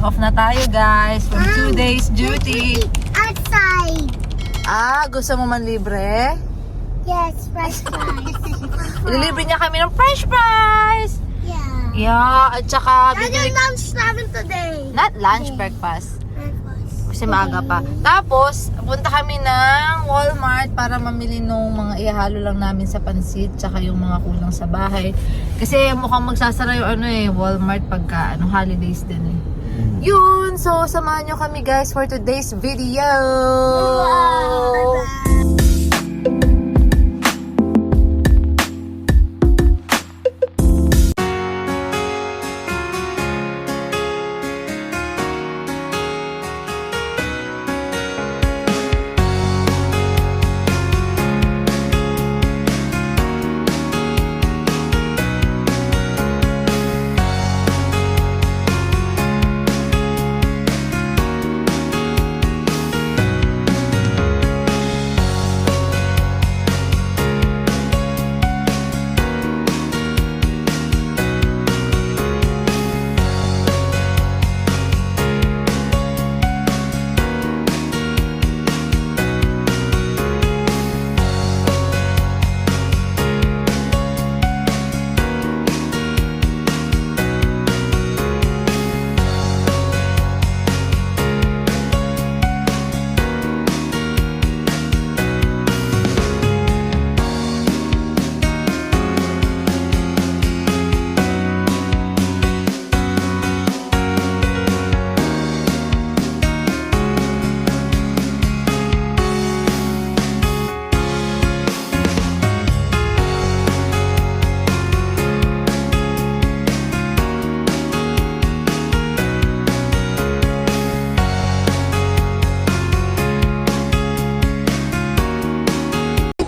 Off na tayo guys for 2 days duty. Outside. Gusto mo man libre? Yes, fresh fries. Ililibre niya kami ng french fries! Yeah. Yeah, at saka bibili... lunch namin today. Not lunch, breakfast. Kasi maaga pa. Tapos, punta kami ng Walmart para mamili nung mga ihalo lang namin sa pansit tsaka yung mga kulang sa bahay. Kasi mukhang magsasara yung Walmart pagka holidays din eh. Yun! So, samahan nyo kami guys for today's video!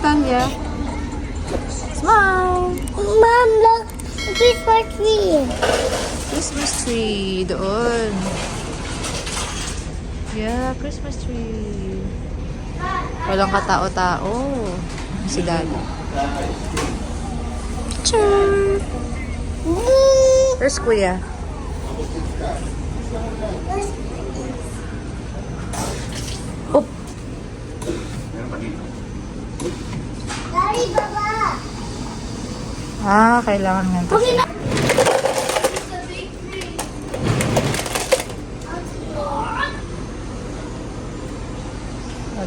Tanya. Smile! Mom, look. Christmas tree. Christmas tree. Doon. Yeah, Christmas tree. Walang katao-tao. Si Daddy. Chirp! Where's Kuya? Oop! Daddy, Baba. Kailangan nga ito.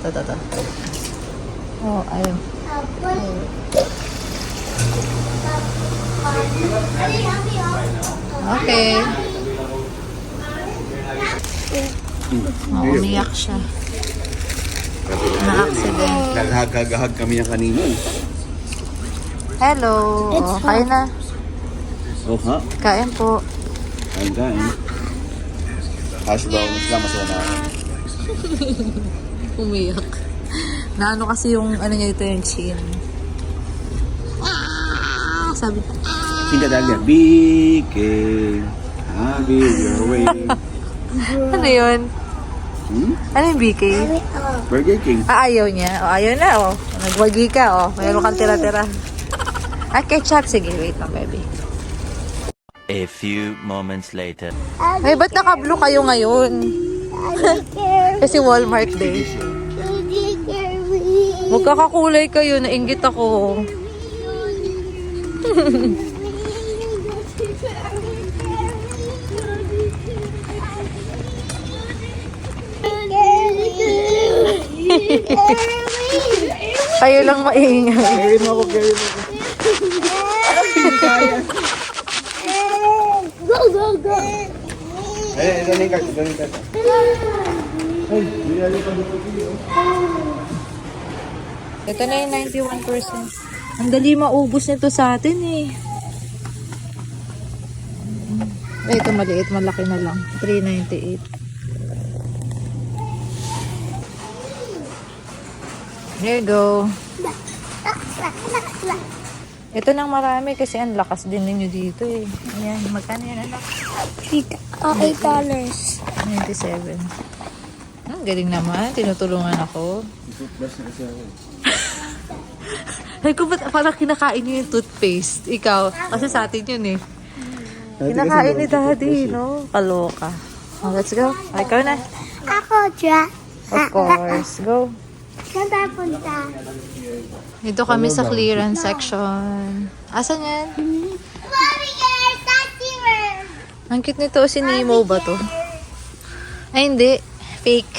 Ito. Ayun. Okay. Umiyak siya. Na-accident. Naghagahag kami niya kanina. Hello. Kain na. Oh ha? Kain po. Kain. Hash brown lang masama. Umiyak. Naano kasi yung niya ito yung chin. Sabi ko. Tingnan dahil BK. Happy your way. Ano yun? Ano yung BK? Burger King. Ayaw niya. Ayaw na Nagwagi ka Mayroon kang tira-tira. Ketchup. Sige, wait lang baby. A few moments later. Ay, ba't naka-blue kayo ngayon? Kasi Walmart day. Magkakakulay kayo. Nainggit ako. Kayo lang maingay. Carry mo ako. Go. Ito na yung card. Ay, nilali pa dito. Ito na yung 91%. Ang dali maubos nito sa atin eh. Ito maliit, malaki na lang. 398. Here you go. Ito nang marami kasi ang lakas din ninyo dito eh. Ayan, magkano yan anak? $8. 97. Galing naman, tinutulungan ako. Toothbrush na kasi ako. Ay ko ba't parang kinakain niyo yung toothpaste? Ikaw, kasi sa atin yun eh. Kinakain ni daddy, no? Kaloka. Oh, let's go. Ikaw na. Ako, Jack. Of course. Go. Saan tayo punta? Dito kami sa clearance section. Asan yan? Bobby girl, Sassy World. Ang cute nito. Si Nemo ba to? Ay, hindi. Fake.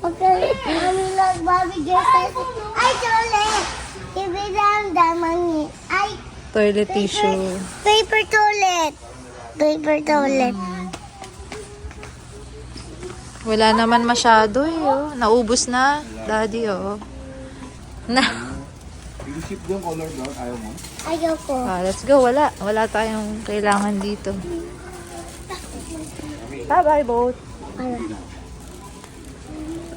Okay, kami lang Bobby girl, Sassy. Ay, toilet. Ibilang damang ay, Toilet tissue. paper toilet. Paper toilet. Wala naman masyado eh. Oh. Naubos na. Daddy, oh. Na. I-ship yung color doon, ayaw mo? Ayoko. Ah, let's go. Wala. Wala tayong kailangan dito. Bye-bye, boat.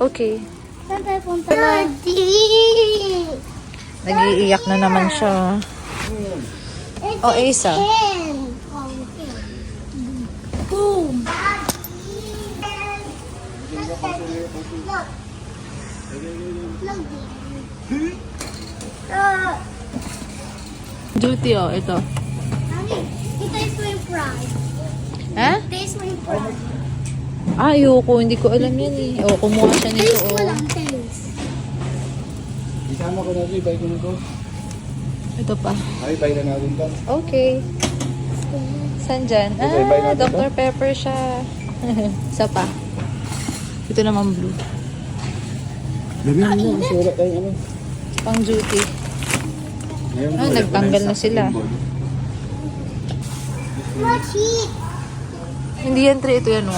Okay. Saan tayo punta? Daddy! Nag-iiyak na naman siya. Oh, Asa. Boom! Duty, oh. Ito. Ito is my prize. Ha? Ito is my prize. Ayoko. Hindi ko alam yan eh. Oh, kumuha siya nito, Taste mo oh. lang, taste. Isama ko natin, buy ko na to. Ito pa. Ay, buy na natin to. Okay. Saan dyan? Okay, bye Ah, natin Dr. Pepper siya. Isa pa. Ito naman blue. Dami mo, mas wala tayong ano. Pang duty. Ngayon, Ah, wala nagtanggal pa na sila. Watch it. Hindi yan 3, ito yan 1.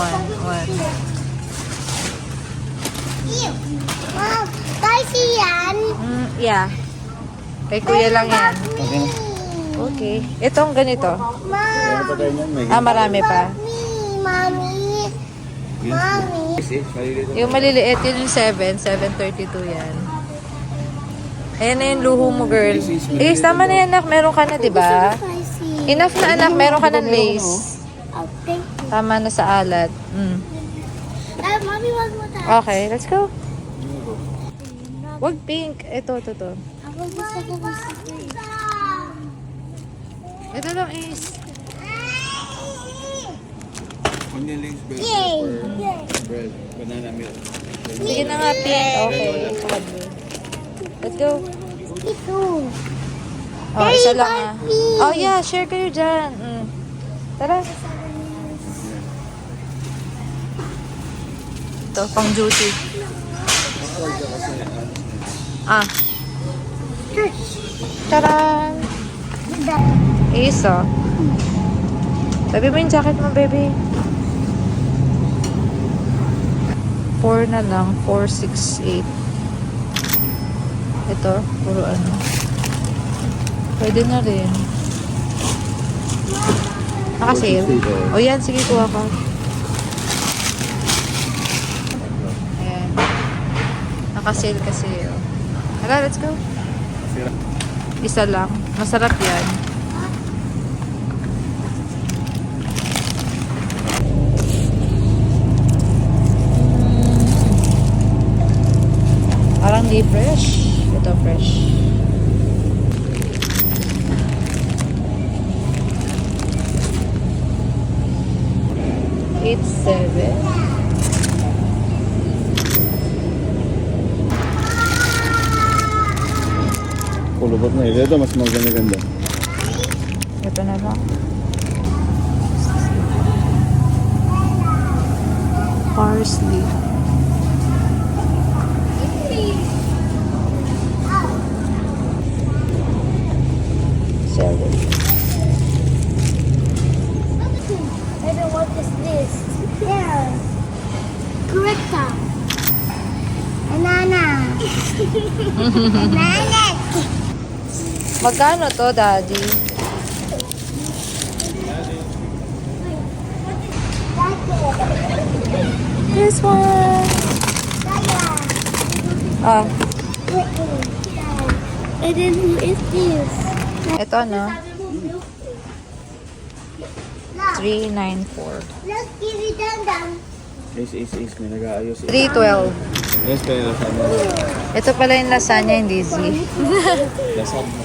Ew. Wow. Spicy yan. Yeah. Kay kuya lang yan. Okay. Okay. Itong ganito. Ma. Meron pa tayo niyan, may Ah, marami pa. Mami. Mami. Yung maliliit, yun yung 732 yan. Ayan na yung luho mo, girl. Eh, tama na yan, anak. Meron ka na, di ba? Spicy. Enough na, anak. Meron ka ng lace. Oh, thank you. Tama na sa alat. Mami, wag mo tayo. Okay, let's go. Wag pink. Ito. Ako gusto ko gusto ko. Ito lang is. Onion rings, bread, Yay! pepper, bread, banana milk. Sige na nga, pink. Okay. Saka blue. Let's go. Ito. Oh, isa lang ah. Oh, yeah. Share kayo dyan. Tara. Ito, pang duty. Ah. Tara. Isa. Sabi mo yung jacket mo, baby. 4 na lang. 468. Ito, puro ano. Pwede na rin. Nakasale. O yan, sige, kuha ka. Ayan. Nakasale kasi. Oh. Tara, let's go. Isa lang. Masarap yan. Parang di fresh. Ito fresh. It's 7. Kulubot na ito, mas maganda-ganda. Ito na lang. Parsley. Celery. Baby, what is this? There. Greta. Banana. Banana. Magkano to, Daddy? This one. Ah, And then who is this? ito no. 394. Let's give it down. Ace, may nag-aayos. 312. Yes, pero sana. Ito pala yung lasagna, hindi Z. Lasag mo.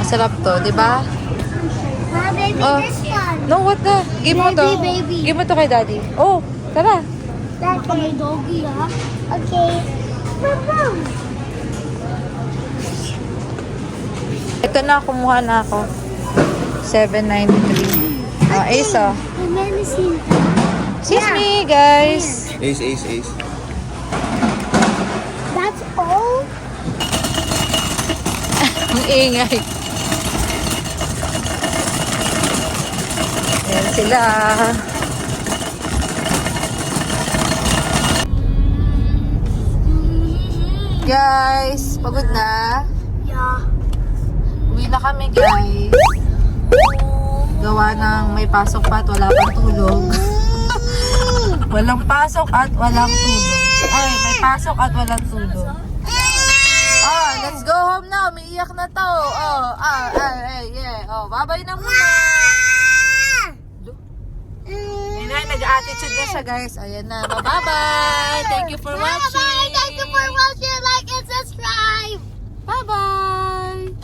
Masarap to, di ba? Ma, baby, Oh. this one. No, what the? Give mo to. Baby. Give mo to kay daddy. Oh, tara. That's my doggy, ha? Okay. Mom. Ito na, kumuha na ako. 7.93. Ah, Ace, oh. The medicine. Excuse me, guys. Ace, ace, ace. That's all? Ang ingay. Ayan sila. Guys, pagod na. Yeah. Uwi na kami, guys. Gawa ng may pasok pa at wala pang tulog. Walang pasok at walang tulog. Ay, may pasok at walang tulog. Oh, let's go home na. Umiiyak na to. Oh, yeah. Oh, bye-bye na muna. Ayun na, nag-attitude na siya, guys. Ayan na. Bye-bye. Thank you for watching. Bye-bye. Thank you for watching. Like and subscribe. Bye-bye.